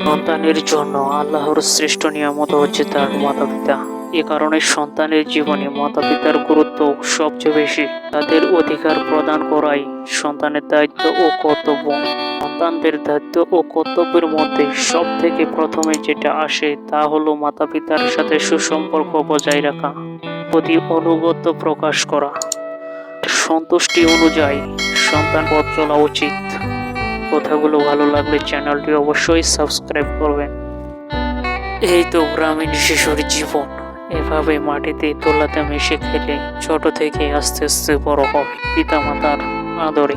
সন্তানের জন্য আল্লাহর শ্রেষ্ঠ নিয়ামত হচ্ছে তার মাতা-পিতা। এ কারণে সন্তানের জীবনে মাতা-পিতার গুরুত্ব সবচেয়ে বেশি। তাদের অধিকার প্রদান করাই সন্তানের দায়িত্ব ও কর্তব্য। সন্তানদের দায়িত্ব ও কর্তব্যের মধ্যে সবথেকে প্রথমে যেটা আসে তা হলো মাতা-পিতার সাথে সুসম্পর্ক বজায় রাখা, প্রতি আনুগত্য প্রকাশ করা, সন্তুষ্টি অনুযায়ী সন্তান পথ চলা উচিত। কথাগুলো ভালো লাগলে চ্যানেলটি অবশ্যই সাবস্ক্রাইব করবেন। এই তো গ্রামীণ শিশুর জীবন, এভাবে মাটিতে তোলাতে মিশে খেলে ছোট থেকে আস্তে আস্তে বড় হয় পিতামাতার আদরে।